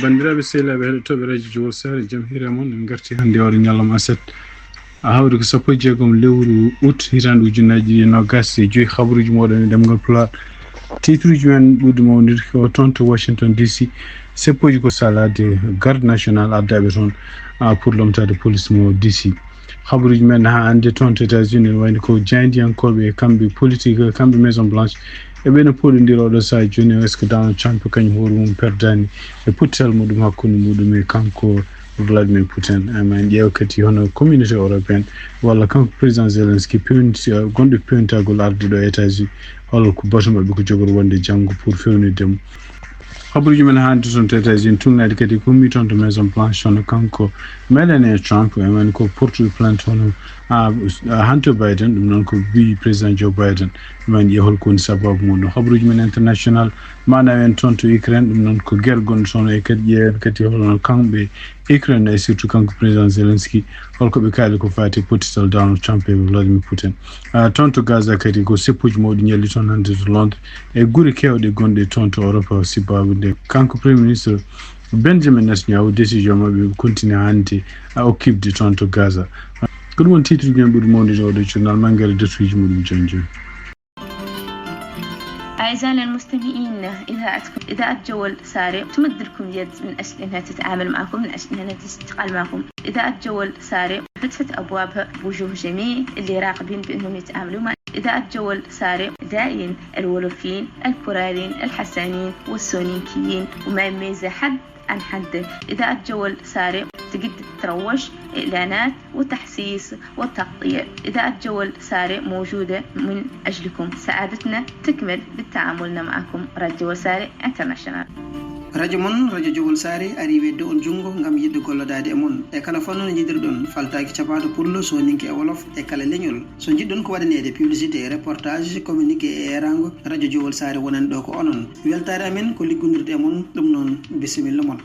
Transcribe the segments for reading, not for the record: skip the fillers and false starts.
bandiraɓe sehilaɓe heɗotoɓe radio Jowol Sare jaam hiire moon en garti hannde wawde ñalawma aset hawde ko 16 lewru août hitande ujunnaji 25 habaruji moɗon e ɗemgal Pulaar titre uji men ɓurɗo mawnude ko toon to Washington DC seppoji ko salade garde national addaɓe toon pour lomtade police mo DC habaruji men ha ande toon to États-Unis wayno ko jandiyankoɓe kamɓe politique kamɓe maison blanche e ɓeno poɗodira oɗo saha joni est ce que Donald Trump kañum hoore mum perdani e puttal muɗum hakkude muɗum e kanko Vladimir Putin en ƴeewa kadi hono communauté européenne walla kanko président Zelensky gonɗo pewnitagol arde ɗo États-Unis holko ko batu maɓɓe ko jogori wonde janggo pour fewnidemo habaruji men hande toon to États-Unis tunnade kadi ko hummi toon to maison blanche hono kanko meɗene Trump en ko portude plainte hono Hunter Biden ɗum noon ko wi président Joe Biden man ƴeewa holko woni sababu muɗum habaruji men international mana en toon to Ukraine ɗum noon ko guerre gonɗo toon e kadi ƴeewen kadi holno kamɓe Ukraine e surtout kanko président Zelensky holko ɓe kaali ko fati pottital Donald Trump e Vladimir Putin toon to Gaza kadi ko seppuji mawɗi ñalli toon hande to Londres e guure kewɗe gonɗe toon to Europe sibabu nde kanko premier ministre Benjamin Netanyahu décision maɓe continue hande okkibde toon to Gaza ko ɗum won titre ji men ɓuri mawnude oɗo journal mangere dettuji muɗum joni joni. أعزائنا المستمعين إذاعة جول ساري تمد لكم يد من أجل أنها تتعامل معكم من أجل أنها تشتغل معكم إذاعة جول ساري فتحت أبوابها بوجوه جميع اللي راغبين بأنهم يتعاملوا مع إذاعة جول ساري داعين الولوفيين الكورالين الحسانين والسونيكيين وما يميز حد عن حد. إذاعة جول ساري تقدر تروج إعلانات وتحسيس وتغطية. إذاعة جول ساري موجودة من أجلكم، سعادتنا تكمل بالتعاملنا معكم. راديو جول ساري انترناشونال radio mon radio Jowol Sare ari wedde on jungo ngam yidde gollodade e mon e kala fanno no jidirɗon faltaki capato pullo so ninki e wolof e kala leñol so jiddon ko waɗanede publicité e reportage communiqué e erango radio Jowol Sare wonan ɗo ko onon weltare amen ko liggondirde e mon ɗum noon bisimilla mon.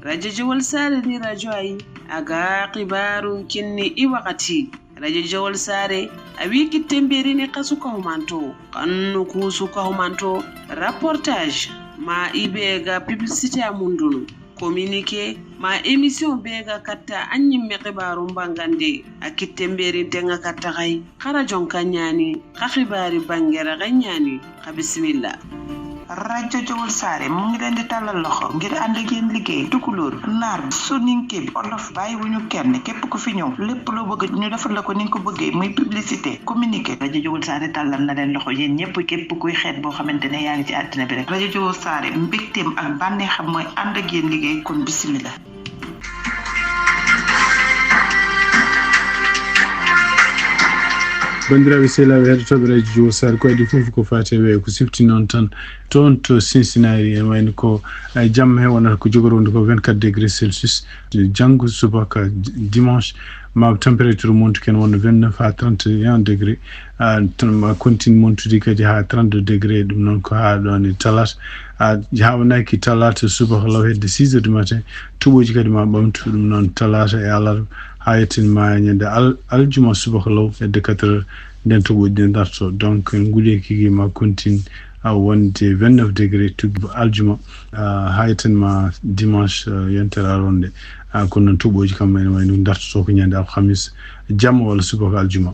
radio Jowol Sare ni radio ay aga qibaru kinni i wakati radio Jowol Sare a wiki temberini kasuka humanto kannu kusuka humanto reportage ma ibega publicité amundunu communiqué ma émission bega katta anyimme qibaru bangande akitte mberi tenga katta kay khara jonka nyani khibari bangera ganyani bismillah. radio Jowol Sare mu ngi leen di talal loxo ngir ànd ak yéen liggéey tukulóor naar soninké bi olof bàyyi wuñu kenn képp ku fi ñëw lépp loo bëgg ñu defal la ko ni nga ko bëggee muy publicité communiqué radio Jowol Sare tàllal na leen loxo yéen ñëpp képp kuy xeet boo xamante ne yaa ngi ci àddina bi rek radio Jowol Sare mbégteem ak bànneexam mooy ànd ak yéen liggéey kon bismillah. bandiraɓe sehilaɓe heɗotoɓe radio Jowol Sare ko adi fof ko fate weeyo ko sifti noon tan toon to Cincinnati en wayno ko jamma he wonata ko jogori wonde ko 24 degré Celsius janggo subaka dimanche ma température montu ken wonno 29 ha 31 degré ma continue montude kadi ha 32 degré ɗum noon ko ha ɗon e talata haɓanaki talata subaka law hedde 6 heures du matin tuɓoji kadi ma ɓamtu ɗum noon talata e alarba ha yettinma ñande aljuma subaka law hedde 4 heures nden toɓoji ɗi darto donc guuli kiki ma continue wonde 29 degré tuggo aljuma ha yettinma dimanche yentere aronde kono noon tuɓoji kam ene wayno dartoto ko ñande alhamis jamma walla subaka aljuma.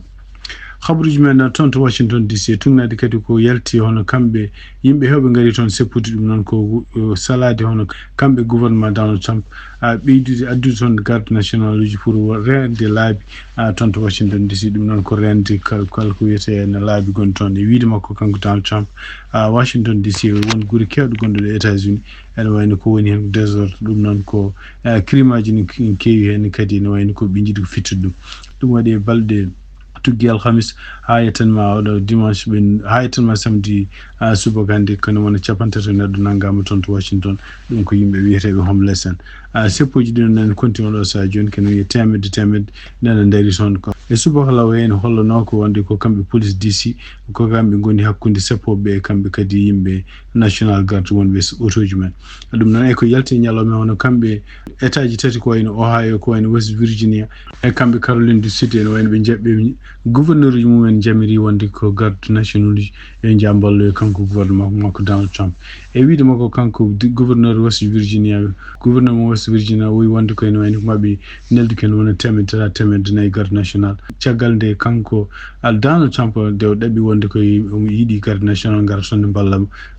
habaruji men toon to Washington DC tugnade kadi ko yalti hono kamɓe yimɓe hewɓe ngari toon seppude ɗum noon ko salade hono kamɓe gouvernement Donald Trump ɓeydude addude toon garde national uji pour rende laabi toon to Washington DC ɗum noon ko rende kala ko wiyete no laabi gonɗi toon e wiide makko kanko Donald Trump Washington DC won guure kewɗe gonɗe ɗo États-Unis ene wayno ko woni hen désordre ɗum noon ko crime aji ne keewi hen kadi ne wayno ko ɓe jiiɗi ko fittude ɗum waɗi e balɗe tuggi alhamis ha yettanma oɗo dimanche ɓen ha yettanma samedi subaka hande kono wona capantati neɗɗo naggama toon to Washington ɗum ko yimɓe wiyeteɓe homeless en seppoji ɗin nan continue ɗo sa joni kene wiye temedde nana dari toon ko e subaka law hen hollono ko wonde ko kamɓe police DC ko kamɓe goni hakkude seppoɓe e kamɓe kadi yimɓe national guard wonɓe autoji men ɗum noon ko yalti ñalawma hono kamɓe état ji tati ko wayno Ohio ko wayno West Virginia e kamɓe Caroline du Sud en wayno ɓe jaɓɓe gouverneur uji mumen jamiri wonde ko garde national uji e jamballo e kanko gouvernement makko Donald Trump e wiide makko kanko gouverneur West Virginia gouverneur mo West Virginia wi wonde ko ene wayno maɓe neldu ken wona temedde nayyi garde national caggal nde kanko Donald Trump nde o ɗaɓi wonde koye omo yiiɗi garde national ngara sonde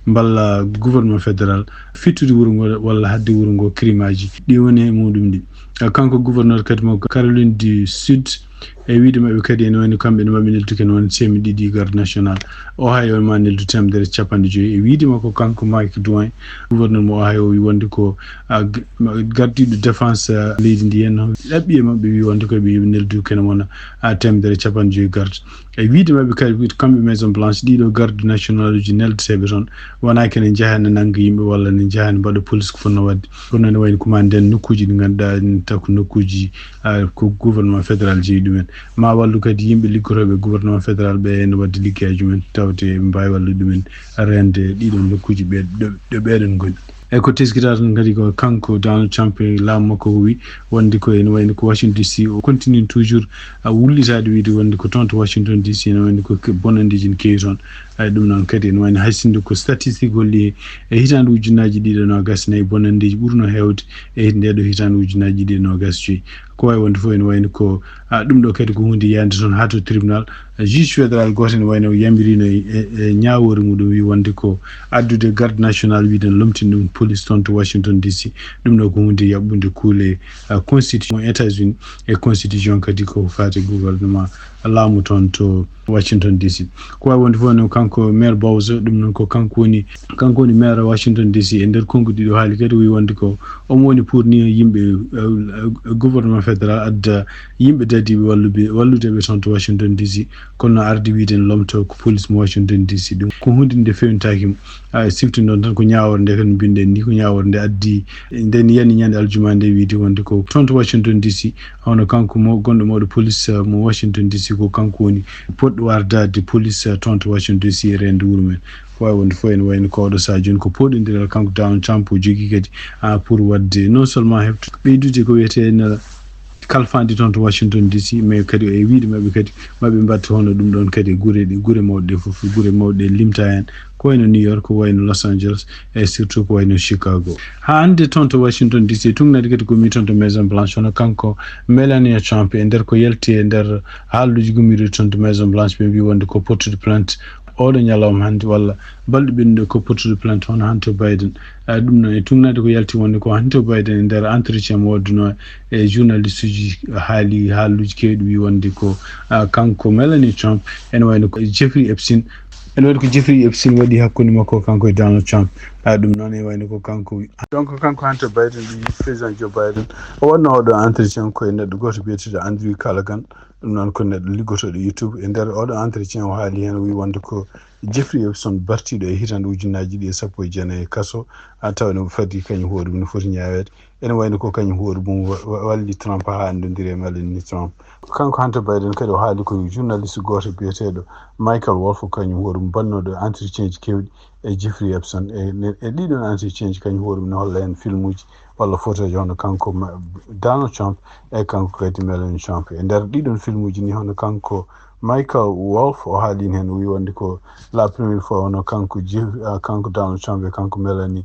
balla gouvernement fédéral fittude wuro ngo walla hadde wuro ngo crime aji ɗi woni e muɗum ɗi kanko gouverneur kadi mo Caroline du Sud e wiide maɓɓe kadi ene wayno kamɓe ne maɓe neldu ken won $200 garde national Ohio ma neldu 150 e wiide makko kanko Mike Dwayne gouverneur mo Ohio wi wonde ko gardiɗo défense leydi ndi henno ɗaɓɓi e maɓɓe wi wonde koɓe neldu ken wona 150 garde e wiide maɓɓe kadi kamɓe Maison Blanche ɗiɗo garde national uji neldeteɓe toon wona kene jahane nangga yimɓe walla ne jahane mbaɗa police ko fonno wadde kono ne wayno kuma nden nokkuji ɗi ganduɗa taw ko nokkuji ko gouvernement fédéral jeeyi ɗumen ma wallu kadi yimɓe liggotoɓe gouvernement fédéral ɓe ene wadde liggueji mumen tawde mbawi wallude ɗumen rende ɗiɗon nokkuji ɗo ɓeɗon goni e ko teskita tan kadi ko kanko Donald Trump laamu makko wi wonde ko ene wayno ko Washington DC o continue toujours wullitade wiide wonde ko toon to Washington DC ene wayno ko bonandiji ne keewi toon ɗum noon kadi ene wayno haysinde ko statistique holli e hitande ujunnaji ɗiɗi nogas nayyi bonandiji ɓurno hewde e ndeɗo hitande ujunnaji ɗiɗi nogas joyyi ko wawi wonde fof ene wayno ko ɗum ɗo kadi ko hunde yiyande toon ha to tribunal juge fédéral goto ene wayno yambirino e ñawore muɗum wi wonde ko addude garde national wiiden lomtini ɗum police toon to Washington DC ɗum ɗo ko hunde yaɓɓude kuule constitution États-Unis e constitution kadi ko fate gouvernement laamu toon to Washington DC ko wawi wonde fof no kanko maire Bowser ɗum noon ko kanko woni maire Washington DC e nder konngudi ɗo haali kadi wi wonde ko omo woni pour ni yimɓe gouvernement fédéral adda yimɓe dadiɓe walludeɓe toon to Washington DC kono ardi wiide ne lomto ko police mo Washington DC ɗum ko hunde nde fewnitakimo sifti noon tan ko ñawore nde kadi mbiɗen ni ko ñawore nde addi nden yani ñande aljuma nde wiide wonde ko toon to Washington DC hono kanko gonɗo mawɗo police mo Washington DC ko kanko woni poɗɗo wardade police toon to Washington DC e rende wuuro men wawi wonde fof ene wayno ko oɗo sa joni ko poɗodiral kanko Donald Trump o jogui kadi pour wadde non seulement hefto ɓeydude ko wiyete kalfandi toon to Washington DC mais kadi e wiide maɓɓe kadi maɓe mbatta hono ɗum ɗon kadi guure mawɗe ɗe fof guure mawɗe limta hen ko wayno New York ko wayno Los Angeles e surtout ko wayno Chicago ha hande toon to Washington DC tugnade kadi ko mi toon to Maison Blanche hono kanko Melania Trump e nder ko yalti e nder haalluji gummiɗo toon to Maison Blanche ɓe mbi wonde ko portude plainte oɗo ñalawma hande walla balɗe ɓennuɗe ko portude plainte hono Hunter Biden ɗum noon e tugnade ko yalti wonde ko Hunter Biden e nder entretien mo wadduno e journaliste uji haali haalluji kewɗi wi wonde ko kanko Melania Trump ene wayno ko Jeffrey Epstein ene waɗi ko Jeffrey Epstein waɗi hakkunde makko kanko e Donald Trump ɗum noon e wayno ko kanko donc kanko Hunter Biden ɗi président Joe Biden o waɗno oɗo entretien koye neɗɗo goto biyeteɗo Andrew Callaghan ɗum noon ko neɗɗo liggotoɗo YouTube e nder oɗo entretien o haali hen wi wonde ko Jeffrey Epstein bartiɗo e hitande ujunnaji ɗi e 14 kaso taw no fadi kañum hoore mum no foti ñawede ene wayno ko kañum hoore mum walli Trump ha andodiri e Melania Trump kanko Hunter Biden kadi o haali ko journaliste goto biyeteɗo Michael Wolff kañum hoore mum bannoɗo entretien ji kewɗi e Jeffrey Epstein e ɗiɗon entretien ji kañum hoore mum ne holla hen film uji walla photo ji hono kanko Donald Trump e kanko kadi Melania Trump e nder ɗiɗon film uji ni hono kanko Michael Wolff o haalino hen o wi wonde ko la première fois hono kanko Donald Trump e kanko Melania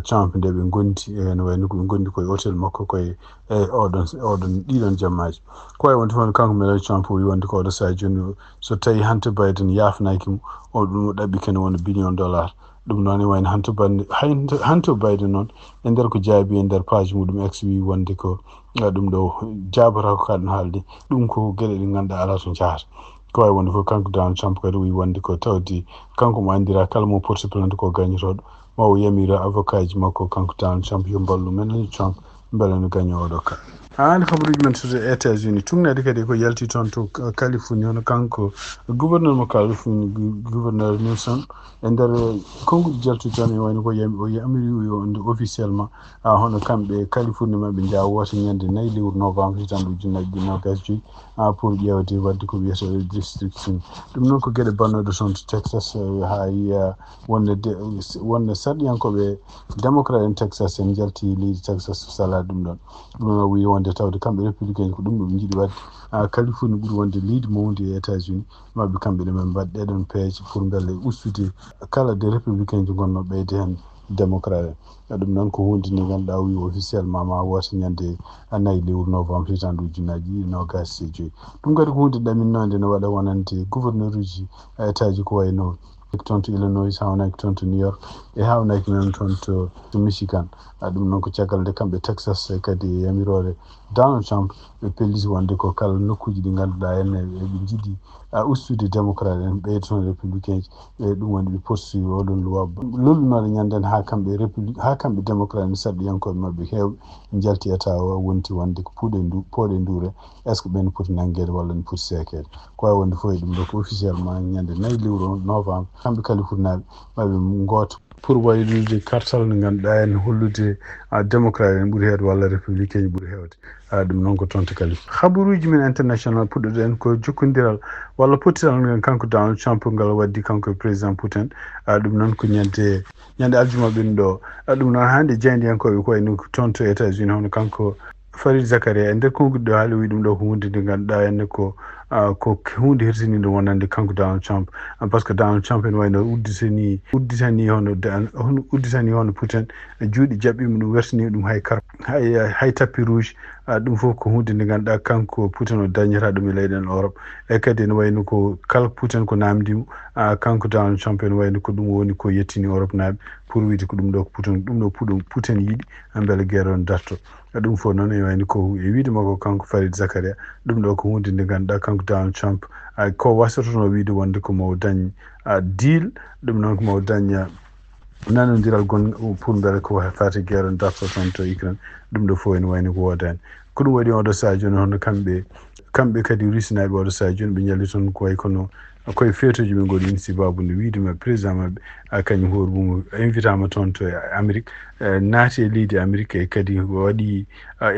Trump nde ɓe gondi ene wayno ko ɓe gondi koye hôtel makko koye oɗon ɗiɗon jammaji ko wawi wonde fof kanko Melania Trump o wi wonde ko oɗo sa joni so tawi Hunter Biden yafnaki mo o ɗum o ɗaɓɓi kene wona $1 billion ɗum noon e wayno Hunter Biden noon e nder ko jaabi e nder page muɗum ex wi wonde ko ɗum ɗo jabata ko kaɗon haalde ɗum ko gueɗe ɗe ganduɗa ala to jahata ko wawi wonde fof kanko Donald Trump kadi wi wonde ko tawde kanko mo andira kala mo porte plainte ko gañotoɗo ma o yamira avocat ji makko kanko Donald Trump yo ballu Melania Trump mbele no ganyo odoka an khabruji men to États-Unis tungna de kadi ko yalti ton to California no kanko gouverneur mo California gouverneur Newsom ender kongu jalti ton e wayno ko yami o yamiri yo officiellement hono kambe California mabbe nja wota nyande nay lewru novembre tan do junnaji no gasji pour yewde wadde ko wiyeto restriction dum non ko gede bannodo son to Texas hay wonne sadiyankobe democrat en Texas en jalti leydi Texas sala dum don dum wi wonde tawde kambe républicain ko dum dum jidi wadde Californie buri wonde leydi mawdi e États-Unis mabbe kambe de men badde don page pour belle ustude kala de républicain ji gonno beyde hen démocrate dum non ko hunde ni ganda wi officiellement ma wota nyande anayi lewru novembre tan do junnaji no gasseji dum gadi ko hunde daminande no wada wonante gouverneur uji etaji ko wayno ton to Illinois hawna ton to New York e hawna ki ton to Michigan dum non ko ciagal de kambe Texas kadi yamirore Donald Trump be pelisi wonde ko kala nokkuji di ganduda en be jidi ustude démocrate en be ton républicain e dum woni be posti odon loi lolno nyanden ha kambe république ha kambe démocrate en saddi yanko mabbe hew jalti eta wonti wonde ko pode ndure est ce que ben pour nangede wala pour sekede ko wonde fo dum do officiellement nyande nay lewru novembre kambe Californie mabbe ngoto pour waylude kartal no ganduda en hollude démocrate en buri heed walla républicain buri heewde dum non ko tonto kali khabaruji min international puddo en ko jokkondiral walla potiral ngan kanko Donald Trump ngal waddi kanko président Putin dum non ko nyande aljuma bin do dum non hande jeyndi en ko ko en tonto États-Unis hono kanko Farid Zakaria nder kongudo haali wi dum do ko hunde de ganduda en ko hunde hertini do wonande kanko Donald Trump parce que Donald Trump en wayno udditani hono Putin juudi jabbi mun wertini dum hay tapis rouge dum fof ko hunde de ganduda kanko Putin o dañata dum e leyden Europe e kadi en wayno ko kala Putin ko namdi kanko Donald Trump en wayno ko dum woni ko yettini Europe naabe pour wiide ko dum do ko Putin yidi ambele guerre on darto dum fo non e wayni ko e wiide mako kanko Farid Zakaria dum do ko hunde de ganduda kanko Donald Trump ko wasato no wiide wonde ko mo dañ deal dum non ko mo dañ nanodiral gon pour mbele ko fati guerre darto ton to Ukraine dum do fo en wayni ko wodan ko dum wadi on do sa joni hono kambe kadi risnaabe o do sa joni be nyalli ton ko way kono koye feetoji ɓe ngoni insi babunde wiidema président mabɓe kañum hoore mum invitama toon to Amérique naati e leydi Amérique e kadi waɗi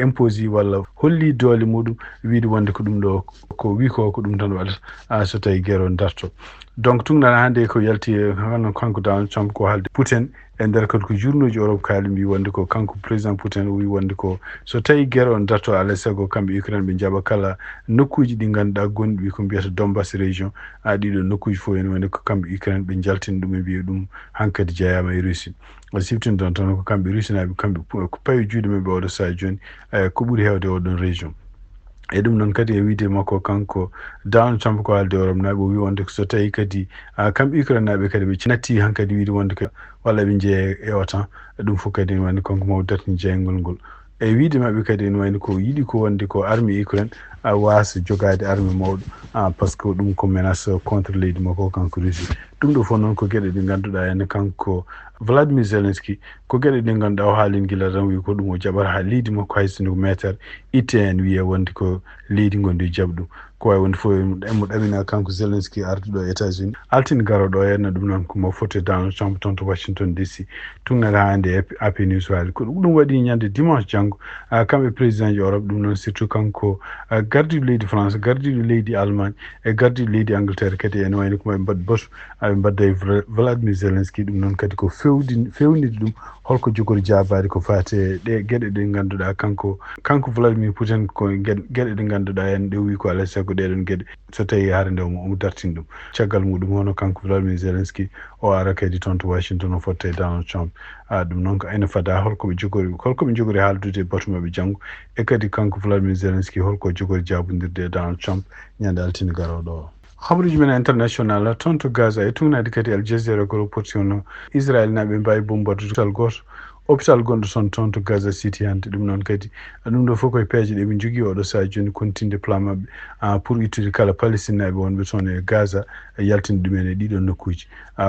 imposé walla holli doole muɗum wiide wonde ko ɗum ɗo ko wi ko ɗum tan waɗata so tawi guerre on darto donc tungnan hannde ko yalti hono kanko Donald Trump ko haalde Putin e nder kadi ko journoji Europe kaali mbi wonde ko kanko président Putin wi wonde ko so tawi guerre on darto alay sago kamɓe Ukraine ɓe jaɓa kala nokkuji ɗi ganduɗa gonɗi ko mbiyata Donbass région ɗiɗo nokkuji fof ene woni ko kamɓe Ukraine ɓe jaltina ɗum e mbiya ɗum hankkadi jeeyama e Russie o siftin ɗon tan ko kamɓe Russie naɓe kamɓe ko pawi juuɗe maɓɓe oɗo saha joni ko ɓuuri hewde oɗon région e ɗum noon kadi e wiide makko kanko Donald Trump ko haalde Europe naɓe o wi wonde so tawi kadi kamɓe Ukraine naɓe kadi ɓe natti hankkadi wiide wonde ko walla ɓe jeeya e OTAN ɗum fof kadi ene wayno kanko maw dartini jeeyngol ngol e wiide maɓɓe kadi ene wayno ko yiɗi ko wonde ko armée Ukraine wasa jogade armée mawɗo par ce que ɗum ko menace contre leydi makko kanko Russie ɗum ɗo fof noon ko gueɗe ɗe ganduɗa ene kanko Vladimir Zelensky ko gueɗe ɗe ganduɗa o haalin gila tan wi ko ɗum o jaɓata ha leydi makko haysino métre itte en wiye wonde ko leydi gondi jaɓɗum ko way wonde fof emo ɗamina kanko Zelensky arduɗo États-Unis altini garoɗo henna ɗum noon komo fotte Donald Trump toon to Washington DC tugnata hande AP News waali ko ɗum waɗi ñande dimanche janggo kamɓe président ji Europe ɗum noon surtout kanko gardiɗo leydi France gardiɗo leydi Allemagne e gardiɗo leydi Angleterre kadi ene wayno komaɓe mbad batu aɓe mbadda e Vladimir Zelensky ɗum noon kadi ko fewnide ɗum holko jogori jabade ko fate ɗe gueɗe ɗe ganduɗa kanko Vladimir Putin ko gueɗe ɗe ganduɗa en ɗe wi ko alay sago ɗeɗon gueɗe so tawi haare nde omo dartini ɗum caggal muɗum hono kanko Vladimir Zelensky o ara kadi toon to Washington o fotta e Donald Trump ɗum noon ko ene fada holkoɓe jogori haaldude batu maɓe janggo e kadi kanko Vladimir Zelensky holko jogori jabodirde e Donald Trump ñande altine garoɗo o habaruji men international toon to Gaza e tugnade kadi Al Jazeera ko reporti ono Israel naɓe mbawi bomborde tal goto hôpital gonɗo toon to Gaza City hande ɗum noon kadi ɗum ɗo fof koye peeje ɗe ɓe jogui oɗo saha joni continde plan mabɓe pour ittude kala palestinaɓe wonɓe toon e Gaza yaltinde ɗumen e ɗiɗon nokkuji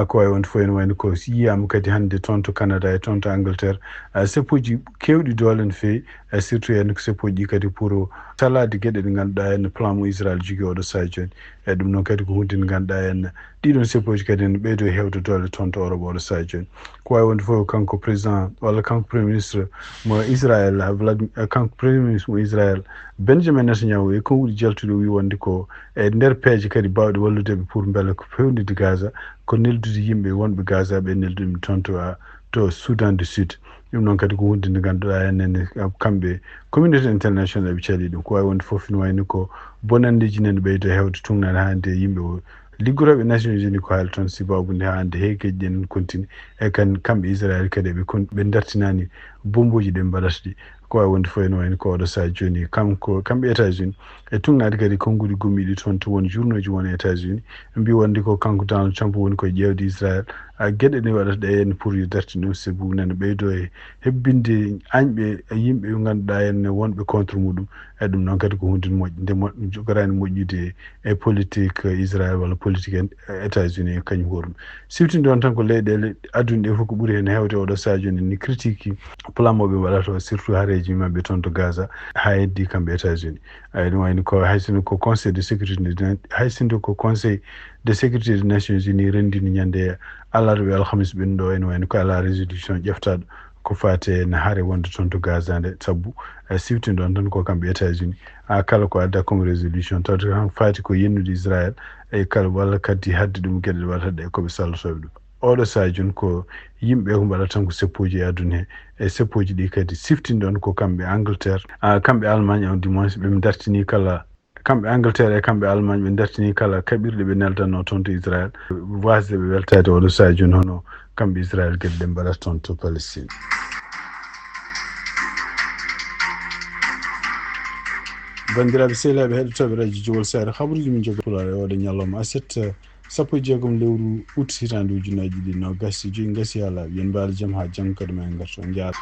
ko wawi wonde fof ene wayno ko yiyama kadi hande toon to Canada e toon to Angleterre seppuji kewɗi doole no fewi surtout henno ko seppuji ɗi kadi pour salade gueɗe ɗe ganduɗa henno plan mo Israel jogui oɗo saha joni e ɗum noon kadi ko hunde nde ganduɗa henno ɗiɗon seppuji kadi ne ɓeydo hewde doole toon to Europe oɗo saha joni ko wawi wonde fof kanko président walla kanko premier ministre mo Israel kanko premier ministre mo Israel Benjamin Netanyahu e konguɗi jaltuɗo wi wonde ko e nder peeje kadi bawɗe walludeɓe pour beele ko fewnide Gaza ko neldude yimɓe wonɓe Gaza ɓe nelduɗe toon to Soudan du Sud ɗum noon kadi ko hunde nde ganduɗa henne kamɓe communauté international ɓe caali ɗum ko wawi wonde fof ne wayno ko bonandeji nene ɓeydo hewde tugnade hande yimɓe liggoroɓe Nations Unies ko haali toon sibabude hande heekeji ɗen continue e kan kamɓe Israel kadi ɓe dartinani bombuji ɗe mbaɗata ɗi ko wawi wonde fof ene wayno ko oɗo saha joni kamɓe États-Unis e tugnade kadi konguɗi gummiɗi toon to woni journo ji woni États-Unis mbi wonde ko kanko Donald Trump woni koye ƴewde Israel gueɗe ɗe waɗata ɗe henna pour yo dartine ɗum sabu nana ɓeydo e hebbinde añɓe yimɓe ɓe ganduɗa henne wonɓe contre muɗum e ɗum noon kadi ko hunde moƴƴe nde jogorani moƴƴude e politique Israel walla politique États-Unis e kañum horum siftinde on tan ko leyɗele aduna ɗe fof ko ɓuuri hen hewde oɗo saha joni ni critique plan moɓe mbaɗata o surtout haareji mabɓe toon to Gaza ha heddi kamɓe États-Unis ɗum wayno ko haysino ko conseil de sécurité haysino ko conseil de sécurité des Nations Unies rendino ñande alarba alhamis ɓen ɗo ene wayno ko ala résolution ƴeftaɗo ko fate ne haare wonde toon to Gaza nde sabbu siftinde on tan ko kamɓe États-Unis kala ko adda comme résolution tawde tan fati ko yennude Israel e kala walla kadi hadde ɗum gueɗe ɗe waɗata ɗe koɓe sallotoɓe ɗum oɗo saha joni ko yimɓe ko mbaɗata tan ko seppuji e aduna he e seppuji ɗi kadi siftinde on ko kamɓe Angleterre kamɓe Allemagne du moins ɓe dartini kala kamɓe Angleterre e kamɓe Allemagne ɓe dartini kala kaɓirɗe ɓe neldanno toon to Israel wasde ɓe weltade oɗo saha joni hono kamɓe Israel gueɗe ɗe mbaɗata toon to Palestine. bandiraɓe sehilaɓe heɗotoɓe radio Jowol Sare habaruji min jogi Pulaar e oɗo ñalawma aset 16 lewru août hitande 2025 gasi ha laaɓi yen mbaali jaam ha janggo kadi ma en garto on jaara